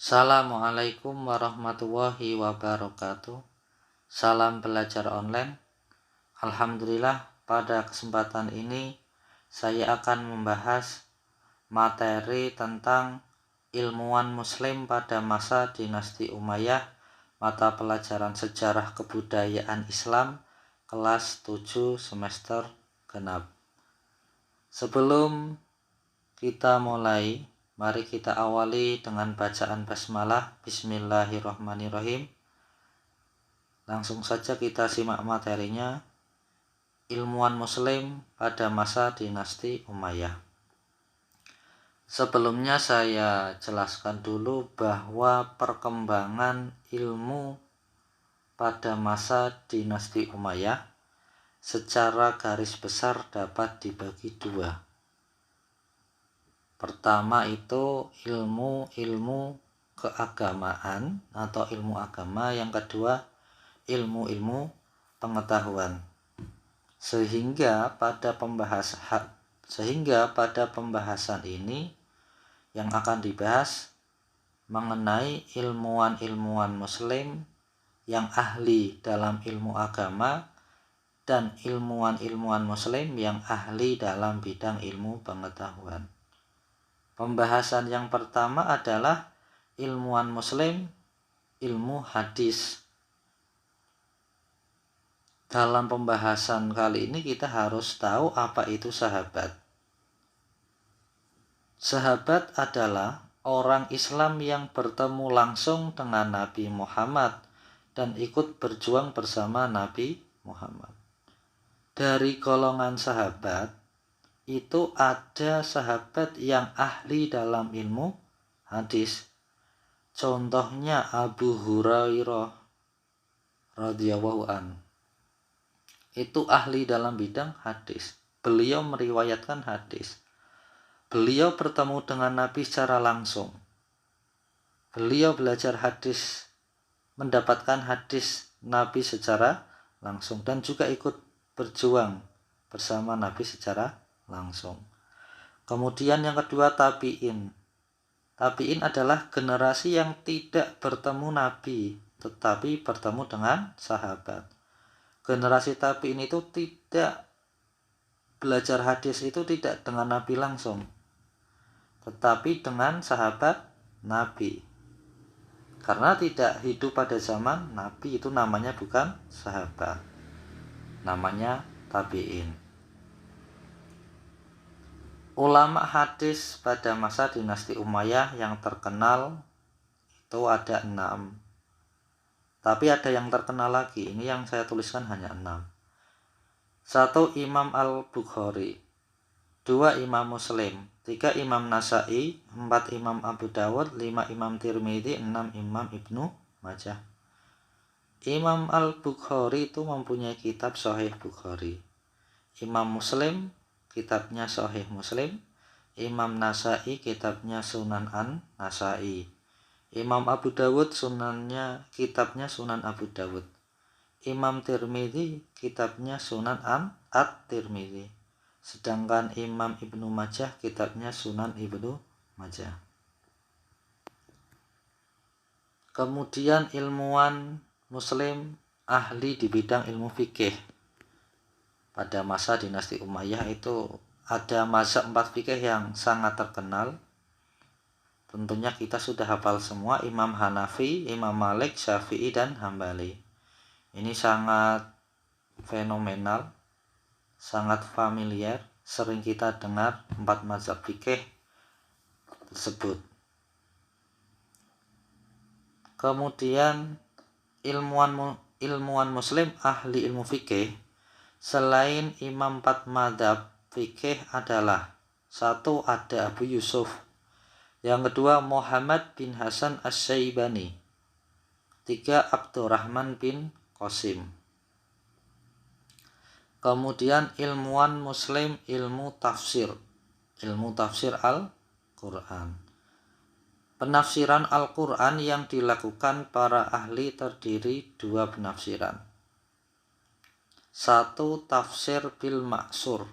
Assalamualaikum warahmatullahi wabarakatuh. Salam belajar online. Alhamdulillah, pada kesempatan ini saya akan membahas materi tentang ilmuwan muslim pada masa dinasti Umayyah, mata pelajaran sejarah kebudayaan Islam, kelas 7 semester genap. Sebelum kita mulai, mari kita awali dengan bacaan basmalah. Bismillahirrahmanirrahim. Langsung saja kita simak materinya. Ilmuwan muslim pada masa dinasti Umayyah. Sebelumnya saya jelaskan dulu bahwa perkembangan ilmu pada masa dinasti Umayyah secara garis besar dapat dibagi dua. Pertama itu ilmu keagamaan atau ilmu agama, yang kedua ilmu pengetahuan. Sehingga pada pembahasan ini yang akan dibahas mengenai ilmuwan muslim yang ahli dalam ilmu agama dan ilmuwan muslim yang ahli dalam bidang ilmu pengetahuan. Pembahasan yang pertama adalah ilmuwan muslim ilmu hadis. Dalam pembahasan kali ini kita harus tahu apa itu sahabat. Sahabat adalah orang Islam yang bertemu langsung dengan Nabi Muhammad dan ikut berjuang bersama Nabi Muhammad. Dari golongan sahabat itu ada sahabat yang ahli dalam ilmu hadis. Contohnya Abu Hurairah radhiyallahu anhu. Itu ahli dalam bidang hadis. Beliau meriwayatkan hadis. Beliau bertemu dengan Nabi secara langsung. Beliau belajar hadis, mendapatkan hadis Nabi secara langsung, dan juga ikut berjuang bersama Nabi secara langsung. Kemudian yang kedua tabi'in. Tabi'in adalah generasi yang tidak bertemu Nabi tetapi bertemu dengan sahabat. Generasi tabi'in itu tidak belajar hadis itu tidak dengan Nabi langsung, tetapi dengan sahabat Nabi. Karena tidak hidup pada zaman Nabi, itu namanya bukan sahabat, namanya tabi'in. Ulama hadis pada masa dinasti Umayyah yang terkenal itu ada 6. Tapi ada yang terkenal lagi, ini yang saya tuliskan hanya 6. 1. Imam Al-Bukhari, 2. Imam Muslim, 3. Imam Nasa'i, 4. Imam Abu Dawud, 5. Imam Tirmidzi, 6. Imam Ibnu Majah. Imam Al-Bukhari itu mempunyai kitab Sahih Bukhari. Imam Muslim kitabnya Sahih Muslim. Imam Nasa'i kitabnya Sunan An-Nasa'i. Imam Abu Dawud kitabnya Sunan Abu Dawud. Imam Tirmidzi kitabnya Sunan At-Tirmidzi. Sedangkan Imam Ibnu Majah kitabnya Sunan Ibnu Majah. Kemudian ilmuwan muslim ahli di bidang ilmu fikih. Pada masa dinasti Umayyah itu ada mazhab 4 fikih yang sangat terkenal. Tentunya kita sudah hafal semua, Imam Hanafi, Imam Malik, Syafi'i, dan Hambali. Ini sangat fenomenal, sangat familiar, sering kita dengar 4 mazhab fikih tersebut. Kemudian ilmuwan muslim ahli ilmu fikih selain imam 4 mazhab fikih adalah 1. Ada Abu Yusuf, yang kedua Muhammad bin Hasan Asy-Syaibani, 3. Abdurrahman bin Qasim. Kemudian ilmuwan muslim ilmu tafsir Al-Quran. Penafsiran Al-Quran yang dilakukan para ahli terdiri 2 penafsiran. 1. Tafsir bil Ma'sur,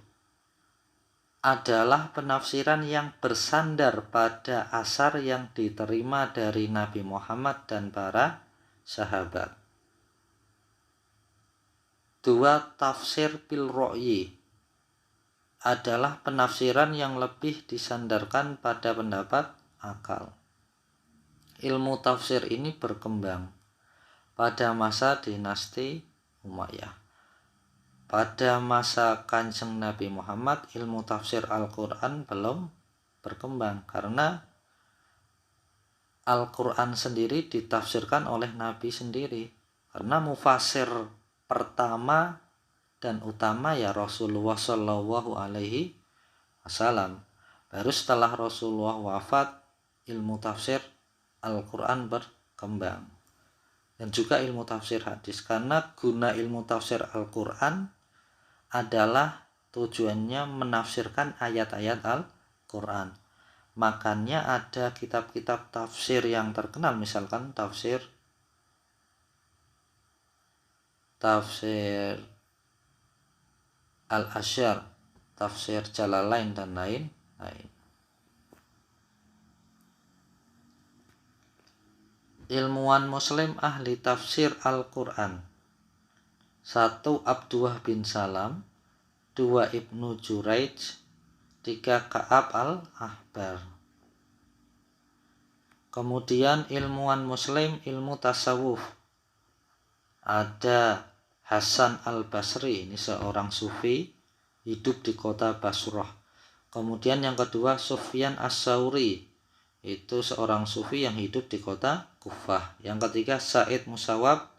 adalah penafsiran yang bersandar pada asar yang diterima dari Nabi Muhammad dan para sahabat. 2. Tafsir bil ro'yi adalah penafsiran yang lebih disandarkan pada pendapat akal. Ilmu tafsir ini berkembang pada masa dinasti Umayyah. Pada masa Kanjeng Nabi Muhammad, ilmu tafsir Al-Quran belum berkembang karena Al-Quran sendiri ditafsirkan oleh Nabi sendiri. Karena mufasir pertama dan utama ya Rasulullah Shallallahu Alaihi Wasallam. Baru setelah Rasulullah wafat, ilmu tafsir Al-Quran berkembang. Dan juga ilmu tafsir hadis. Karena guna ilmu tafsir Al-Quran adalah tujuannya menafsirkan ayat-ayat Al-Quran. Makanya ada kitab-kitab tafsir yang terkenal, misalkan tafsir Al-Asyar, tafsir Jalalain dan lain-lain. Ilmuwan muslim ahli tafsir Al-Quran: 1. Abdullah bin Salam, 2. Ibnu Juraij, 3. Ka'ab al-Ahbar. Kemudian ilmuwan muslim ilmu tasawuf, ada Hasan al-Basri, ini seorang sufi hidup di kota Basrah. Kemudian yang kedua Sufyan as-Sauri, itu seorang sufi yang hidup di kota Kufah. Yang ketiga Said Musawab,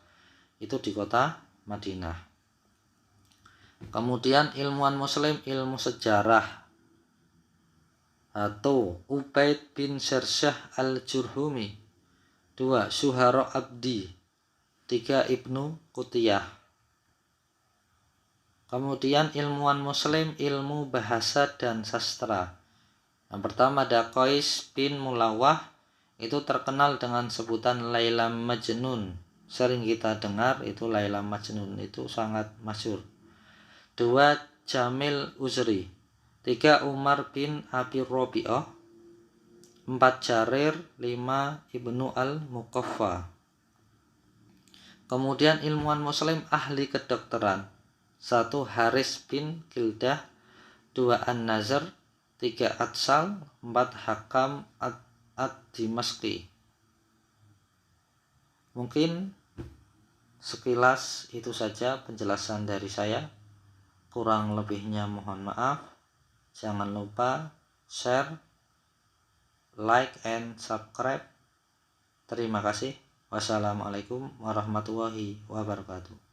itu di kota Madinah. Kemudian ilmuwan muslim ilmu sejarah, atau Ubaid bin Sirsyah al-Jurhumi, 2. Syuhara Abdi, 3. Ibnu Qutiyah. Kemudian ilmuwan muslim ilmu bahasa dan sastra. Yang pertama ada Qais bin Mulawah, itu terkenal dengan sebutan Laila Majnun. Sering kita dengar itu Laila Majnun, itu sangat masyhur. 2. Jamil Uzri, 3. Umar bin Abi Robi'ah, 4. Jarir, 5. Ibnu al-Muqaffa. Kemudian ilmuwan muslim ahli kedokteran, 1. Haris bin Kildah, 2. An-Nazar, 3. Atsal, 4. Hakam ad-Dimashqi. Mungkin sekilas itu saja penjelasan dari saya. Kurang lebihnya mohon maaf. Jangan lupa share, like, and subscribe. Terima kasih. Wassalamualaikum warahmatullahi wabarakatuh.